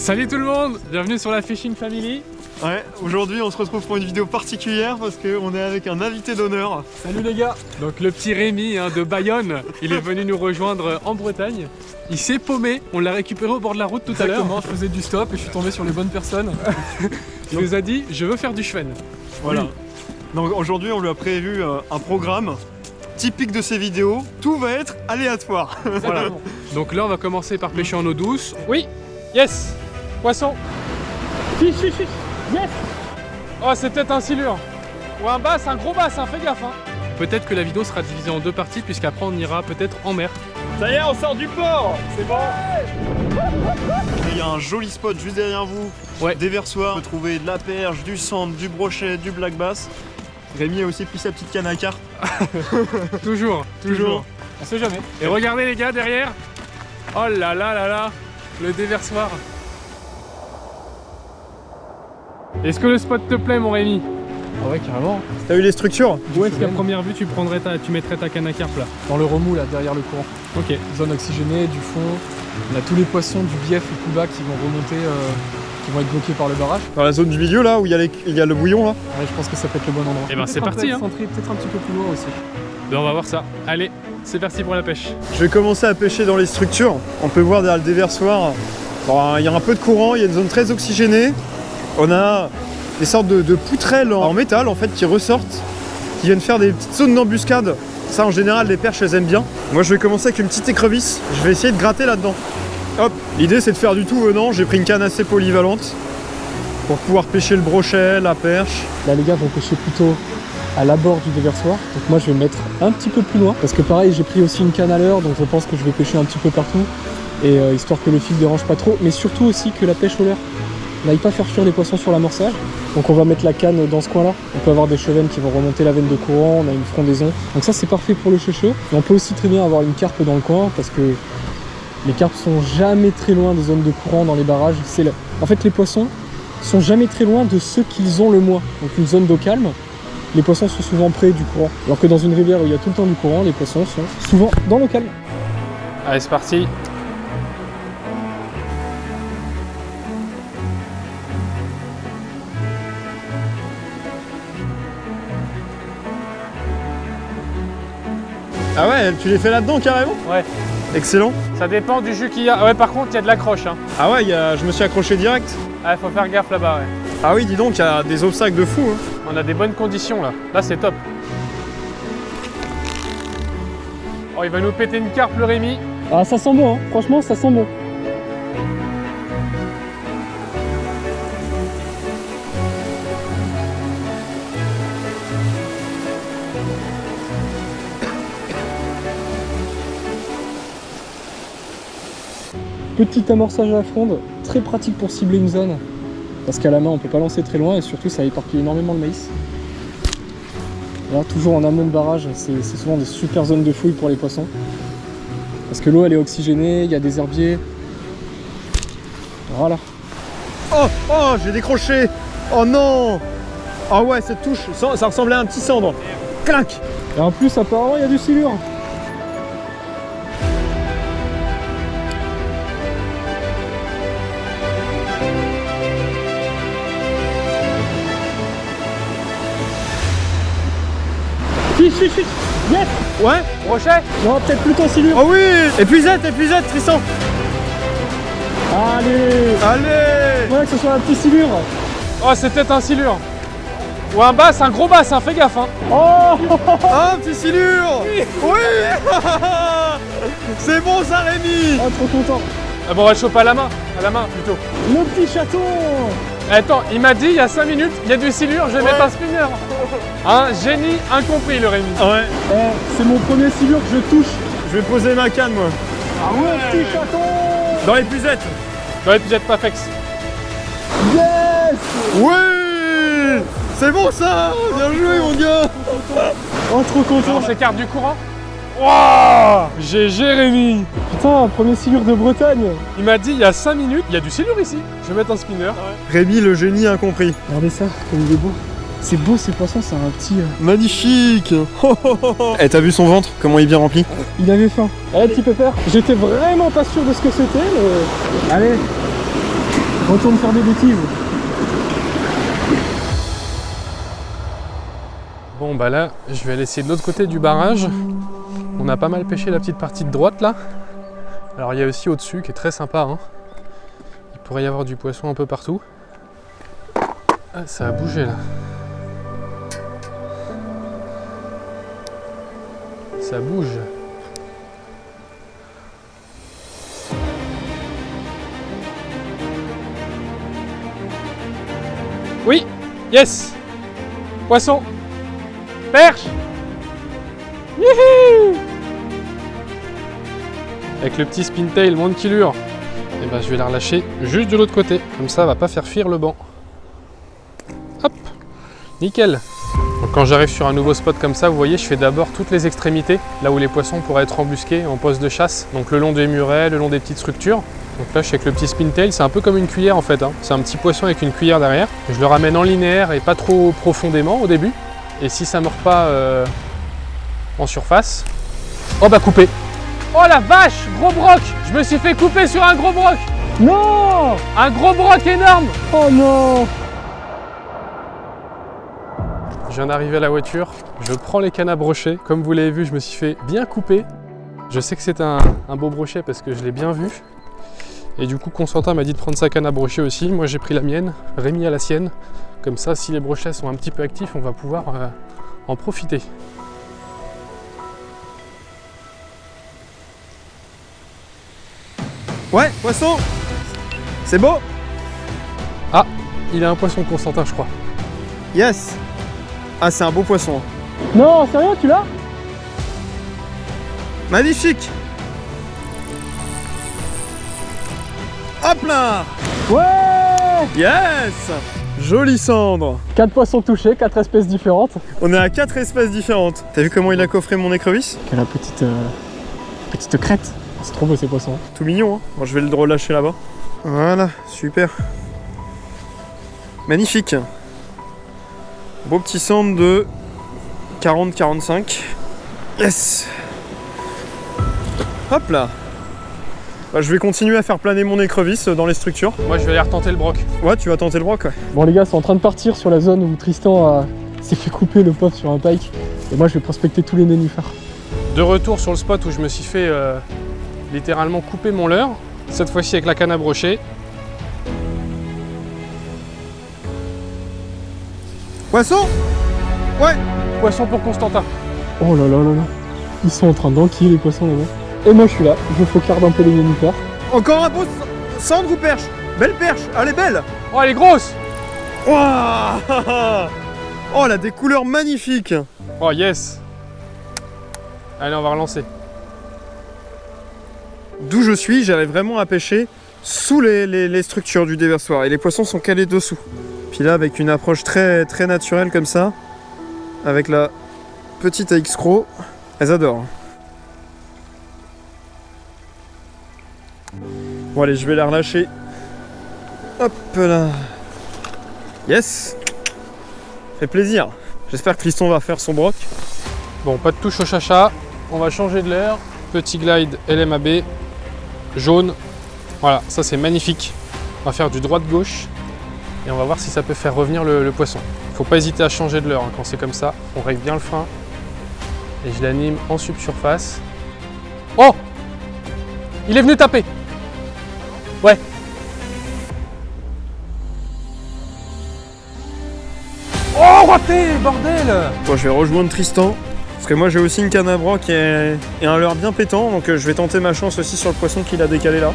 Salut tout le monde, bienvenue sur la Fishing Family. Ouais, aujourd'hui on se retrouve pour une vidéo particulière parce qu'on est avec un invité d'honneur. Salut les gars. Donc le petit Rémi de Bayonne, il est venu nous rejoindre en Bretagne. Il s'est paumé, on l'a récupéré au bord de la route tout à l'heure. Je faisais du stop et je suis tombé sur les bonnes personnes. Il nous a dit je veux faire du cheven. Voilà. Oui. Donc aujourd'hui on lui a prévu un programme typique de ces vidéos. Tout va être aléatoire. Voilà. Donc là on va commencer par pêcher en eau douce. Oui, yes, poisson. Fiche, fiche, fiche, yes. Oh, c'est peut-être un silure. Ou un bass, un gros bass, hein, fais gaffe. Hein. Peut-être que la vidéo sera divisée en deux parties puisqu'après on ira peut-être en mer. Ça y est, on sort du port. C'est bon. Il y a un joli spot juste derrière vous. Ouais. Déversoir. On peut trouver de la perche, du sandre, du brochet, du black bass. Rémi a aussi pris sa petite canne à carpe. Toujours. On sait jamais. Et regardez les gars derrière. Oh là là là là, le déversoir. Est-ce que le spot te plaît mon Rémi? Ah ouais, carrément. T'as vu les structures? Où est-ce qu'à première vue tu mettrais ta canne à carpe là? Dans le remous là, derrière le courant. Ok. Zone oxygénée, du fond. On a tous les poissons du bief et plus bas qui vont remonter, qui vont être bloqués par le barrage. Dans la zone du milieu là où il y a le bouillon là. Ouais, je pense que ça peut être le bon endroit. Et ben c'est parti hein. Peut-être un petit peu plus loin aussi. Ben, on va voir ça. Allez, c'est parti pour la pêche. Je vais commencer à pêcher dans les structures. On peut voir derrière le déversoir, bon, il y a un peu de courant, il y a une zone très oxygénée. On a des sortes de poutrelles en métal en fait qui ressortent, qui viennent faire des petites zones d'embuscade. Ça en général les perches elles aiment bien. Moi je vais commencer avec une petite écrevisse, je vais essayer de gratter là-dedans. Hop, l'idée c'est de faire du tout venant, j'ai pris une canne assez polyvalente pour pouvoir pêcher le brochet, la perche. Là les gars vont pêcher plutôt à l'abord du déversoir. Donc moi je vais me mettre un petit peu plus loin. Parce que pareil j'ai pris aussi une canne à l'heure, donc je pense que je vais pêcher un petit peu partout. Et histoire que le fil dérange pas trop, mais surtout aussi que la pêche au leurre n'aille pas faire fuir les poissons sur l'amorçage. Donc on va mettre la canne dans ce coin là. On peut avoir des chevennes qui vont remonter la veine de courant, on a une frondaison. Donc ça c'est parfait pour le chécheux. Et on peut aussi très bien avoir une carpe dans le coin parce que les carpes sont jamais très loin des zones de courant dans les barrages. En fait les poissons sont jamais très loin de ceux qu'ils ont le moins. Donc une zone d'eau calme, les poissons sont souvent près du courant. Alors que dans une rivière où il y a tout le temps du courant, les poissons sont souvent dans l'eau calme. Allez c'est parti. Ah ouais, tu les fais là-dedans carrément? Ouais. Excellent. Ça dépend du jus qu'il y a. Ouais par contre il y a de l'accroche hein. Ah ouais, je me suis accroché direct. Ah faut faire gaffe là-bas ouais. Ah oui, dis donc, il y a des obstacles de fou. Hein. On a des bonnes conditions là. Là c'est top. Oh il va nous péter une carpe le Rémi. Ah ça sent bon, hein. Franchement ça sent bon. Petit amorçage à la fronde, très pratique pour cibler une zone. Parce qu'à la main on peut pas lancer très loin et surtout ça éparpille énormément le maïs. Là, toujours en amont de barrage, c'est souvent des super zones de fouille pour les poissons. Parce que l'eau elle est oxygénée, il y a des herbiers. Voilà. Oh, j'ai décroché. Oh non. Ah ouais, cette touche, ça ressemblait à un petit cendre. Clac. Et en plus apparemment il y a du silure. Fiche, yes. Ouais. Brochet. Non, peut-être plutôt silure. Oh oui. Épuisette, Tristan. Allez. Voilà que ce soit un petit silure. Oh c'est peut-être un silure. Ou un bass, un gros bass, hein, fais gaffe hein. Oh. Ah, un petit silure. Oui. C'est bon ça Rémi. Ah, trop content. Ah bon on va le choper à la main plutôt. Le petit chaton. Attends, il m'a dit il y a 5 minutes, il y a du silure, je vais mettre un spinner. Un génie incompris le Rémi. Ouais. C'est mon premier silure que je touche. Je vais poser ma canne moi. Ah ouais, petit chaton. Dans l'épuisette. Ouais, puis jette pas fex. Yes. Oui. C'est bon ça. Bien joué mon gars. Oh, trop content. On s'écarte du courant. Wouah, j'ai Jérémy. Putain, premier silure de Bretagne. Il m'a dit il y a 5 minutes, il y a du silure ici. Je vais mettre un spinner. Rémi le génie incompris. Regardez ça, comme il est beau. C'est beau ces poissons, c'est un petit... Magnifique. Eh, t'as vu son ventre, comment il est bien rempli? Il avait faim. Allez, petit pépère. J'étais vraiment pas sûr de ce que c'était, mais... Allez. Retourne faire des bêtises. Bon bah là, je vais aller essayer de l'autre côté du barrage. On a pas mal pêché la petite partie de droite là. Alors il y a aussi au-dessus qui est très sympa, hein. Il pourrait y avoir du poisson un peu partout. Ah, ça a bougé là. Ça bouge. Oui, yes. Poisson. Perche. Youhou. Avec le petit spintail Monkey Lure, et ben je vais la relâcher juste de l'autre côté. Comme ça, elle va pas faire fuir le banc. Hop, nickel. Donc quand j'arrive sur un nouveau spot comme ça, vous voyez, je fais d'abord toutes les extrémités, là où les poissons pourraient être embusqués en poste de chasse. Donc le long des murets, le long des petites structures. Donc là, je suis avec le petit spintail, c'est un peu comme une cuillère en fait, hein. C'est un petit poisson avec une cuillère derrière. Je le ramène en linéaire et pas trop profondément au début. Et si ça ne mord pas en surface, oh bah coupé. Oh la vache, gros broc. Je me suis fait couper sur un gros broc. Non! Un gros broc énorme. Oh non! Je viens d'arriver à la voiture, je prends les cannes à brochet. Comme vous l'avez vu, je me suis fait bien couper. Je sais que c'est un beau brochet parce que je l'ai bien vu. Et du coup, Constantin m'a dit de prendre sa canne à brochet aussi. Moi, j'ai pris la mienne, Rémi a la sienne. Comme ça, si les brochets sont un petit peu actifs, on va pouvoir en profiter. Ouais, poisson. C'est beau. Ah, il a un poisson, Constantin, je crois. Yes. Ah, c'est un beau poisson. Non, sérieux, tu l'as? Magnifique. Hop là. Ouais! Yes. Jolie cendre. 4 poissons touchés, 4 espèces différentes. On est à 4 espèces différentes. T'as vu comment il a coffré mon écrevisse? Quelle a petite crête. C'est trop beau ces poissons. Tout mignon, hein. Bon, je vais le relâcher là-bas. Voilà, super. Magnifique. Beau petit cendre de 40-45. Yes. Hop là. Bah, je vais continuer à faire planer mon écrevisse dans les structures. Moi, je vais aller retenter le broc. Ouais, tu vas tenter le broc, ouais. Bon les gars, c'est en train de partir sur la zone où Tristan s'est fait couper le pauvre sur un pike. Et moi je vais prospecter tous les nénuphars. De retour sur le spot où je me suis fait littéralement couper mon leurre. Cette fois-ci avec la canne à brochet. Poisson. Ouais. Poisson pour Constantin. Oh là là là là. Ils sont en train d'enquiller les poissons là-bas. Et moi je suis là, je faucarde un peu les nénuphars. Encore un beau cendre ou perche? Belle perche, elle est belle. Oh, elle est grosse. Waouh. Oh, elle a des couleurs magnifiques. Oh, yes. Allez, on va relancer. D'où je suis, j'arrive vraiment à pêcher sous les structures du déversoir et les poissons sont calés dessous. Puis là, avec une approche très, très naturelle comme ça, avec la petite AX-Cro, elles adorent. Bon allez, je vais la relâcher. Hop là. Yes. Fait plaisir. J'espère que Tristan va faire son broc. Bon, pas de touche au chacha. On va changer de l'air. Petit glide LMAB. Jaune. Voilà, ça c'est magnifique. On va faire du droite-gauche. Et on va voir si ça peut faire revenir le poisson. Faut pas hésiter à changer de leurre hein, quand c'est comme ça. On règle bien le frein. Et je l'anime en subsurface. Oh! Il est venu taper. Ouais. Oh, raté, bordel! Bon, je vais rejoindre Tristan. Parce que moi j'ai aussi une canne à broc et un leurre bien pétant. Donc je vais tenter ma chance aussi sur le poisson qu'il a décalé là.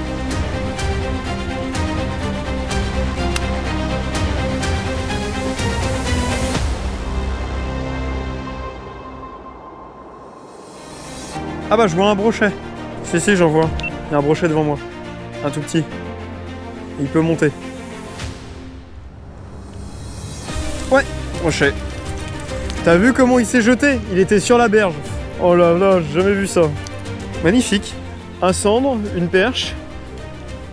Ah bah je vois un brochet. Si, j'en vois. Il y a un brochet devant moi. Un tout petit. Il peut monter. Ouais, brochet. T'as vu comment il s'est jeté? Il était sur la berge. Oh là là, j'ai jamais vu ça. Magnifique. Un cendre, une perche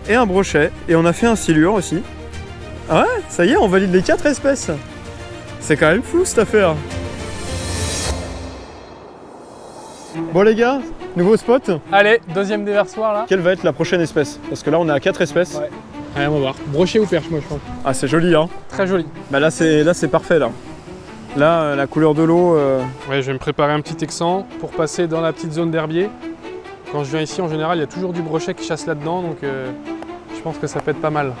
et un brochet. Et on a fait un silure aussi. Ah ouais, ça y est, on valide les 4 espèces. C'est quand même fou cette affaire. Bon les gars, nouveau spot. Allez, deuxième déversoir là. Quelle va être la prochaine espèce? Parce que là on est à 4 espèces. Ouais. Allez, on va voir. Brochet ou perche, moi je pense. Ah, c'est joli, hein. Très joli. Bah là, c'est parfait, là. Là, la couleur de l'eau... Ouais, je vais me préparer un petit texan pour passer dans la petite zone d'herbier. Quand je viens ici, en général, il y a toujours du brochet qui chasse là-dedans, donc je pense que ça peut être pas mal.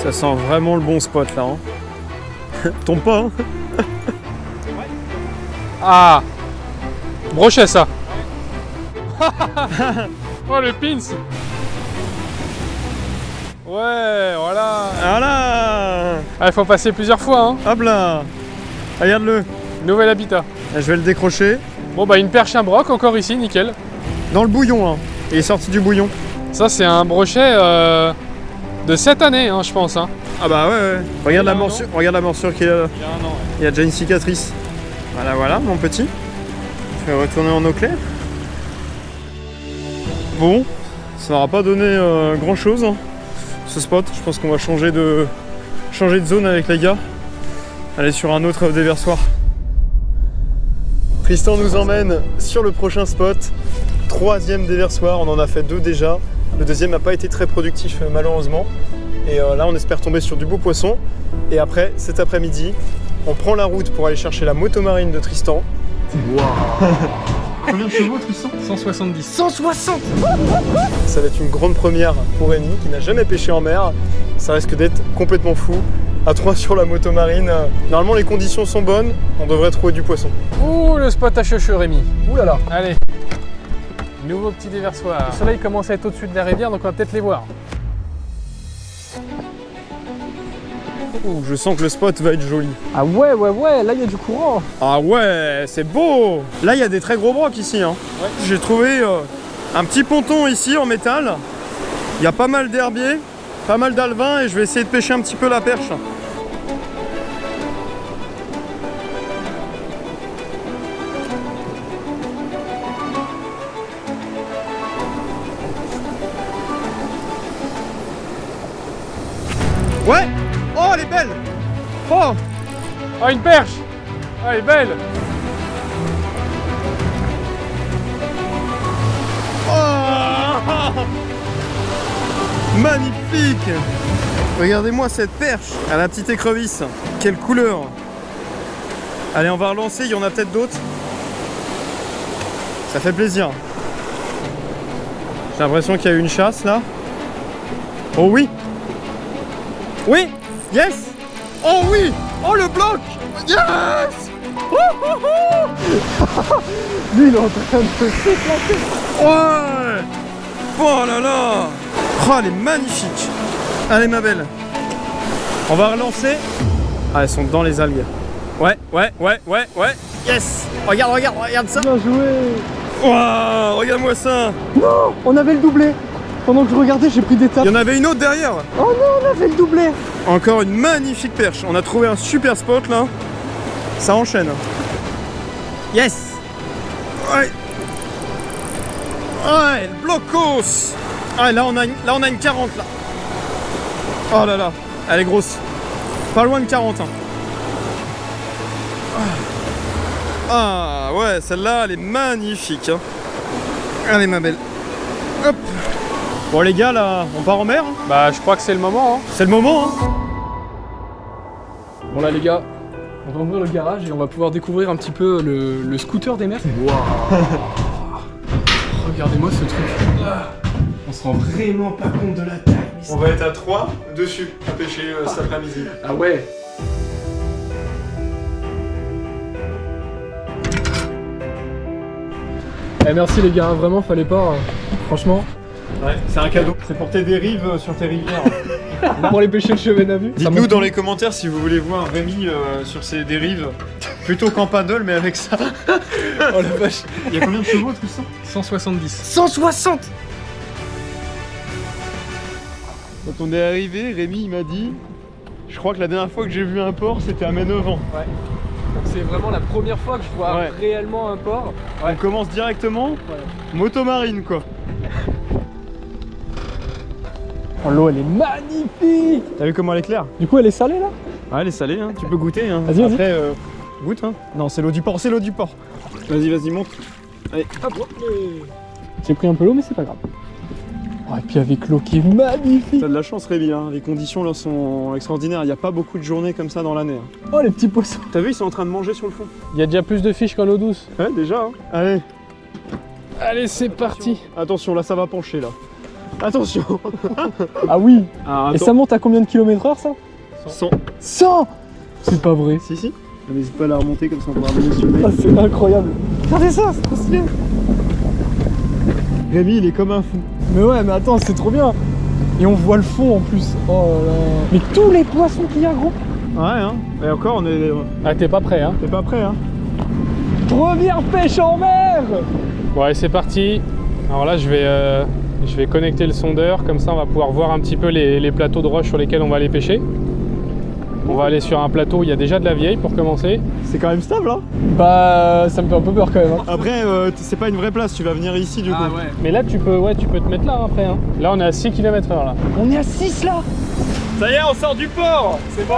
Ça sent vraiment le bon spot, là. Hein. Tombe pas, hein. Ah, brochet ça. Oh le pins. Ouais, voilà. Voilà. Ah, il faut passer plusieurs fois, hein. Hop là. Regarde-le. Nouvel habitat. Là, je vais le décrocher. Bon bah une perche, un broc encore ici, nickel. Dans le bouillon, hein. Il est sorti du bouillon. Ça c'est un brochet de cette année, hein, je pense. Hein. Ah bah ouais. Regarde Il a la un morsure, regarde la morsure qu'il y a. Il y a un an. Il y a déjà une cicatrice. Voilà, mon petit. Je vais retourner en eau claire. Bon, ça n'aura pas donné grand chose, hein, ce spot. Je pense qu'on va changer de zone avec les gars. Aller sur un autre déversoir. Tristan nous emmène sur le prochain spot. 3e déversoir, on en a fait 2 déjà. Le 2e n'a pas été très productif malheureusement. Et là on espère tomber sur du beau poisson. Et après, cet après-midi, on prend la route pour aller chercher la motomarine de Tristan. Waouh. Combien de chevaux, Tristan? 170. 160. Ça va être une grande première pour Rémi qui n'a jamais pêché en mer. Ça risque d'être complètement fou. À 3 sur la motomarine. Normalement les conditions sont bonnes, on devrait trouver du poisson. Ouh, le spot à cheveux, Rémi. Ouh là là. Allez. Nouveau petit déversoir. Le soleil commence à être au-dessus de la rivière, donc on va peut-être les voir. Ouh, je sens que le spot va être joli. Ah ouais, là il y a du courant. Ah ouais, c'est beau. Là il y a des très gros brocs ici. Hein. Ouais. J'ai trouvé un petit ponton ici en métal. Il y a pas mal d'herbiers, pas mal d'alevins et je vais essayer de pêcher un petit peu la perche. Ouais. Oh, elle est belle. Oh. Ah, une perche. Ah, elle est belle. Oh. Magnifique. Regardez-moi cette perche à la petite écrevisse. Quelle couleur. Allez, on va relancer, il y en a peut-être d'autres. Ça fait plaisir. J'ai l'impression qu'il y a eu une chasse là. Oh oui. Oui. Yes. Oh oui. Oh le bloc. Yes. Lui il est en train de s'éclater. Ouais. Oh là là. Oh, elle est magnifique. Allez ma belle. On va relancer. Ah, elles sont dans les algues. Ouais. Yes. Regarde ça. Bien joué. Wow, regarde-moi ça. Non, on avait le doublé. Pendant que je regardais, j'ai pris des tapes. Il y en avait une autre derrière. Oh non, on avait le doublé. Encore une magnifique perche. On a trouvé un super spot là. Ça enchaîne. Yes. Ouais. Ouais, le blocos. Ah, là on a une 40 là. Oh là là, elle est grosse. Pas loin de 40. Hein. Ah ouais, celle-là elle est magnifique. Hein. Allez ma belle. Hop. Bon les gars là, on part en mer. Hein. Bah, je crois que c'est le moment. Hein. C'est le moment. Hein. Bon là les gars, on va ouvrir le garage et on va pouvoir découvrir un petit peu le scooter des mers. Waouh. Regardez-moi ce truc. On se rend vraiment pas compte de la taille. On va être à 3 dessus à pêcher cet après-midi. Ah ouais. Eh merci les gars, vraiment fallait pas, franchement. Ouais, c'est un cadeau. C'est pour tes dérives sur tes rivières. Pour aller pêcher le chevet à vue. Dites-nous dans les commentaires si vous voulez voir Rémi sur ses dérives. Plutôt qu'en paddle, mais avec ça. Oh la vache. Il y a combien de chevaux, Tristan? 170. 160. Quand on est arrivé, Rémi il m'a dit, je crois que la dernière fois que j'ai vu un porc, c'était à mes 9 ans. Ouais. C'est vraiment la première fois que je vois Ouais. réellement un port. On commence directement, moto marine quoi. Oh, l'eau elle est magnifique. T'as vu comment elle est claire? Du coup elle est salée là? Ouais, elle est salée, hein. Tu peux goûter. Hein. Vas-y, vas-y. Après, goûte. Hein. Non, c'est l'eau du port, c'est l'eau du port. Vas-y, vas-y, monte. Allez, hop. J'ai pris un peu l'eau mais c'est pas grave. Oh, et puis avec l'eau qui est magnifique. T'as de la chance, Rémi. Hein. Les conditions là sont extraordinaires. Il n'y a pas beaucoup de journées comme ça dans l'année. Hein. Oh les petits poissons. T'as vu, ils sont en train de manger sur le fond. Il y a déjà plus de fiches qu'en eau douce. Ouais, déjà. Hein. Allez, Allez, c'est parti. attention, là, ça va pencher là. Attention. Ah oui. Ah, Et ça monte à combien de kilomètres/heure ça? 100. 100. C'est pas vrai. Si, si. N'hésite pas à la remonter comme ça on pourra mentionner. Ah, c'est incroyable. Regardez ça, c'est trop stylé. Rémi, il est comme un fou. Mais ouais mais attends c'est trop bien. Et on voit le fond en plus. Oh là là. Mais tous les poissons qu'il y a gros. Ouais, hein. Et encore, on est. Ah, t'es pas prêt, hein? T'es pas prêt, hein. Première pêche en mer. Bon, allez, c'est parti. Alors là, je vais connecter le sondeur, comme ça on va pouvoir voir un petit peu les plateaux de roche sur lesquels on va aller pêcher. On va aller sur un plateau où il y a déjà de la vieille pour commencer. C'est quand même stable, hein. Bah ça me fait un peu peur quand même. Hein. Après, c'est pas une vraie place, tu vas venir ici du coup. Mais là, tu peux te mettre là après. Hein. Là, on est à 6 km/h là. On est à 6 là. Ça y est, on sort du port. C'est bon.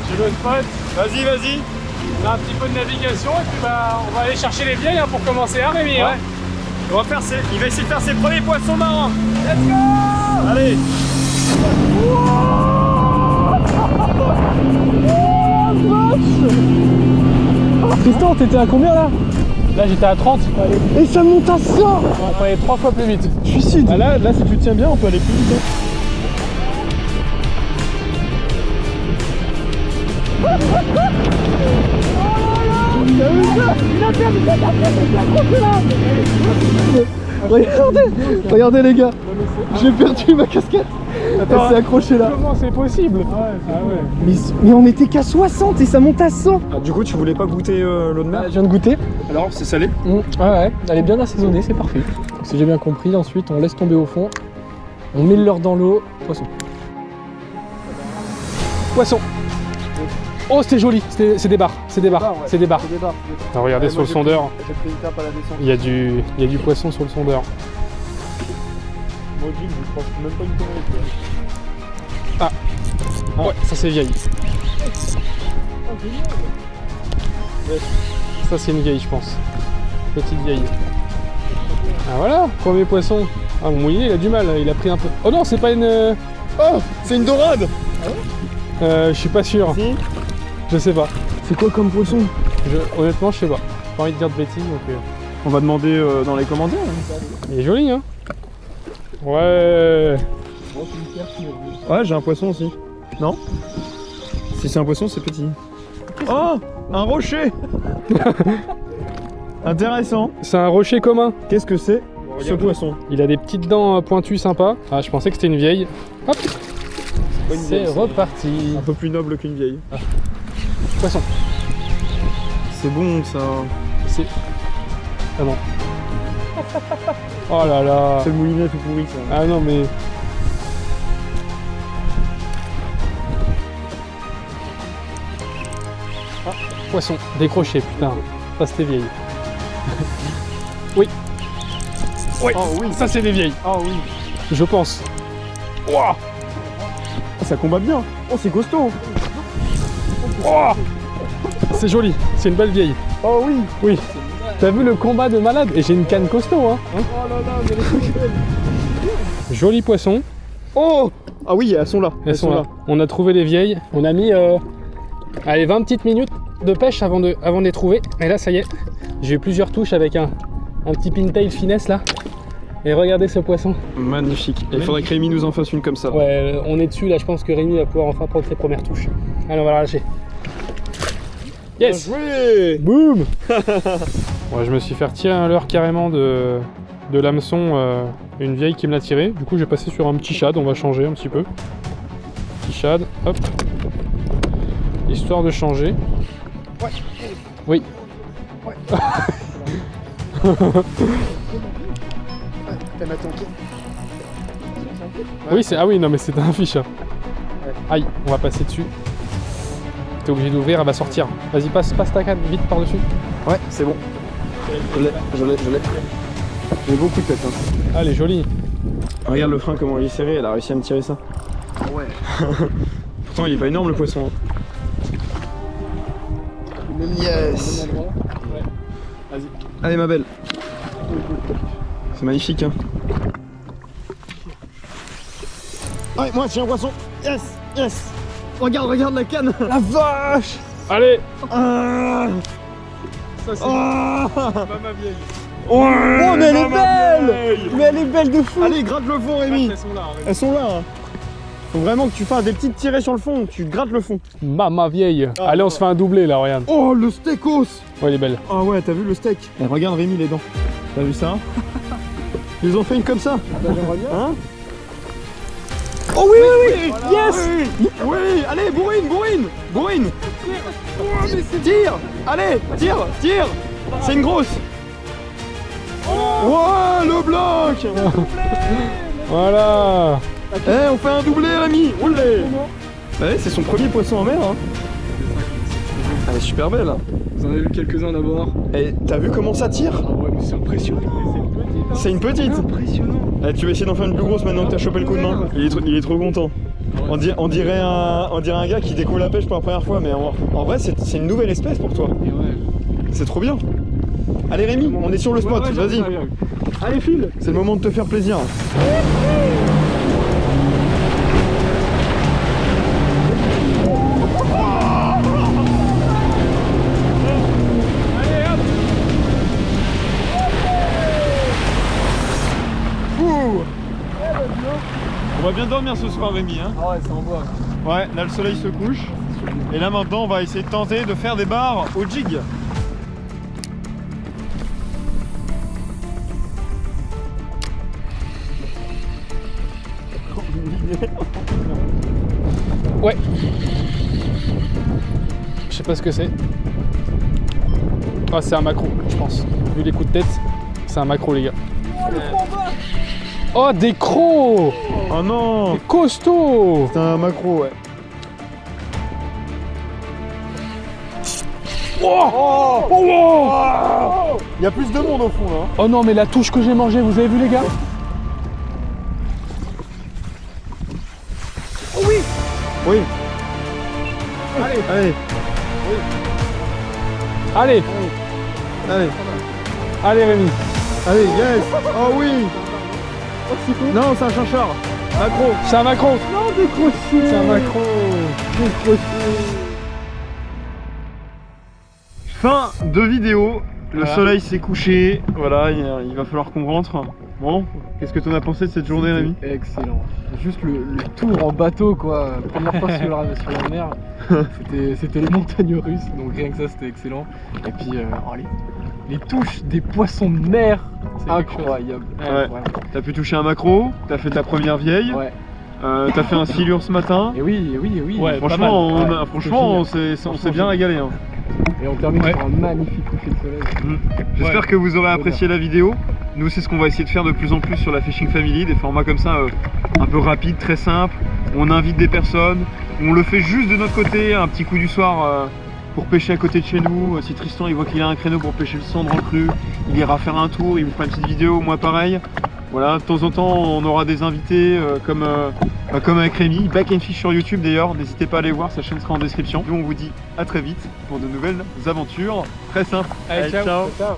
J'ai le spot. Vas-y, vas-y. On a un petit peu de navigation et puis bah, on va aller chercher les vieilles hein, pour commencer, hein, Rémi. Hein. On va faire il va essayer de faire ses premiers poissons marins. Let's go. Allez. Tristan, t'étais à combien là? Là, j'étais à 30. Et ça monte à 100. On va aller 3 fois plus vite. Suicide. Ah, là, si tu tiens bien, on peut aller plus vite. Hein. Regardez les gars, j'ai perdu ma casquette. Elle s'est accrochée là. Comment c'est possible? Mais on était qu'à 60 et ça monte à 100. Ah, du coup, tu voulais pas goûter l'eau de mer? Je viens de goûter. Alors, c'est salé? Ouais, elle est bien assaisonnée, c'est parfait. Donc, si j'ai bien compris, ensuite on laisse tomber au fond. On met le leurre dans l'eau. Poisson. Poisson. Oh, c'était joli. C'est des barres. C'est des barres. C'est des barres. Alors, regardez sur le sondeur. J'ai pris une tape à la descente. Il y a du poisson sur le sondeur. Moi, je pense même pas une connerie. Ouais, ça c'est vieille. Ça c'est une vieille, je pense. Petite vieille. Ah voilà, premier poisson. Ah, mon mouillé, il a du mal, il a pris un peu. Oh non, c'est pas une. Oh, c'est une dorade. Je suis pas sûr. Si. Je sais pas. C'est quoi comme poisson? Honnêtement, je sais pas. J'ai pas envie de dire de bêtises donc. On va demander dans les commentaires. Il est joli, hein. Ouais. Ouais, j'ai un poisson aussi. Non? Si c'est un poisson, c'est petit. Oh, un rocher. Intéressant. C'est un rocher commun. Qu'est-ce que c'est ce poisson? Il a des petites dents pointues sympas. Ah, je pensais que c'était une vieille. Hop. C'est reparti. Un peu plus noble qu'une vieille. Poisson. C'est bon ça. C'est. Ah non. Oh là là. C'est le moulinet tout pourri ça. Ah non mais. Ah, poisson, décroché, putain. Ça c'était vieille. Oui. Oui. Oh oui. Ça c'est des vieilles. Oh oui. Je pense. Ouah. Ah, ça combat bien. Oh c'est costaud. Ouah. C'est joli, c'est une belle vieille. Oh oui. Oui. T'as vu le combat de malade? Et j'ai une canne costaud hein. Oh là là, mais les trucs belles. Joli poisson. Oh. Ah oui, elles sont là. Elles sont là. On a trouvé les vieilles. On a mis allez, 20 petites minutes de pêche avant de les trouver. Et là, ça y est, j'ai eu plusieurs touches avec un petit pintail finesse là. Et regardez ce poisson. Magnifique. Il faudrait que Rémi nous en fasse une comme ça. Ouais, on est dessus là. Je pense que Rémi va pouvoir enfin prendre ses premières touches. Allez, on va la lâcher. Yes. Oui. Boum. Ouais, je me suis fait retirer à l'heure carrément de l'hameçon, une vieille qui me l'a tiré. Du coup, j'ai passé sur un petit shad. On va changer un petit peu. Petit shad, hop. Histoire de changer. Ouais. Oui. Ouais. T'as ma tonquée. Oui, c'est. Ah oui, non, mais c'est un fiche. Aïe, on va passer dessus. T'es obligé d'ouvrir, elle va sortir. Vas-y, passe ta canne vite par-dessus. Ouais, c'est bon. Je l'ai. J'ai beaucoup de tête. Hein. Ah, elle est jolie. Regarde le frein comment il est serré, elle a réussi à me tirer ça. Ouais. Pourtant il est pas énorme le poisson. Hein. Yes. Ouais. Vas-y. Allez ma belle. C'est magnifique hein. Allez moi tiens un poisson. Yes. Yes. Regarde la canne. La vache. Allez. Ah. Ça c'est Ah. ma vieille. Ouais, oh mais elle est belle. Vieille. Mais elle est belle de fou. Allez gratte le fond Rémi. Elles sont là. Elles sont là hein. Faut vraiment que tu fasses des petites tirées sur le fond, tu grattes le fond. Ma vieille. Allez, on se fait un doublé là, regarde. Oh le steakos. Ouais, elle est belle. Ah ouais, t'as vu le steak? Eh, regarde Rémi les dents. T'as vu ça? Ils ont fait une comme ça. Hein? Oh oui, Voilà. yes. Oui, allez, bourrine. Tire. Allez, tire. C'est une grosse. Oh le bloc. Voilà. Eh, on fait un doublé Rémi. Roulez. Ouais, c'est son premier poisson en mer. Hein. Elle est super belle. Vous en avez vu quelques-uns d'abord. Et t'as vu comment ça tire? Ah ouais, mais c'est impressionnant. C'est une petite. Impressionnant. Eh, tu vas essayer d'en faire une plus grosse maintenant que t'as chopé le coup de main. Il est trop content. On dirait un gars qui découvre la pêche pour la première fois, mais en vrai c'est une nouvelle espèce pour toi. Et ouais. C'est trop bien. Allez Rémi, on est sur le spot, vas-y. Allez file. C'est le moment de te faire plaisir. On va bien dormir ce soir Rémi hein. Ah ouais, ça envoie. Ouais, là le soleil se couche. Et là maintenant on va essayer de tenter de faire des barres au jig. Ouais. Je sais pas ce que c'est. Ah, c'est un macro, je pense. Vu les coups de tête, c'est un macro, les gars. Oh, des crocs. Oh non. Des costauds. C'est un macro ouais. Oh, Il y a plus de monde au fond là. oh non, mais la touche que j'ai mangée, vous avez vu, les gars? Oui. Allez. Allez, allez, Rémi. Allez, yes. Oh oui. Non, c'est un chinchard. Macro. C'est un macro. Non, décroché. C'est un macro. Fin de vidéo. Le Voilà. soleil s'est couché. Voilà, il va falloir qu'on rentre. Bon, qu'est-ce que t'en as pensé de cette journée, Rémi? Excellent. Juste le tour en bateau, quoi. Première fois sur la mer. C'était les montagnes russes, donc rien que ça, c'était excellent. Et puis, les touches des poissons de mer, c'est incroyable. Ouais. T'as pu toucher un macro, t'as fait ta première vieille, Ouais. t'as fait un silure ce matin. Et oui. Ouais, Franchement, pas mal. on s'est bien régalé. Hein. Et on termine Ouais. sur un magnifique coucher de soleil. J'espère que vous aurez apprécié la vidéo. Nous, c'est ce qu'on va essayer de faire de plus en plus sur la Fishing Family, des formats comme ça, un peu rapides, très simples. On invite des personnes, on le fait juste de notre côté, un petit coup du soir pour pêcher à côté de chez nous. Si Tristan il voit qu'il a un créneau pour pêcher le cendre en cru, il ira faire un tour, il vous fera une petite vidéo, moi pareil. Voilà, de temps en temps on aura des invités comme avec Rémi, Back and Fish sur YouTube d'ailleurs, n'hésitez pas à aller voir, sa chaîne sera en description. Nous on vous dit à très vite pour de nouvelles aventures très simples. Allez, ciao. Ciao.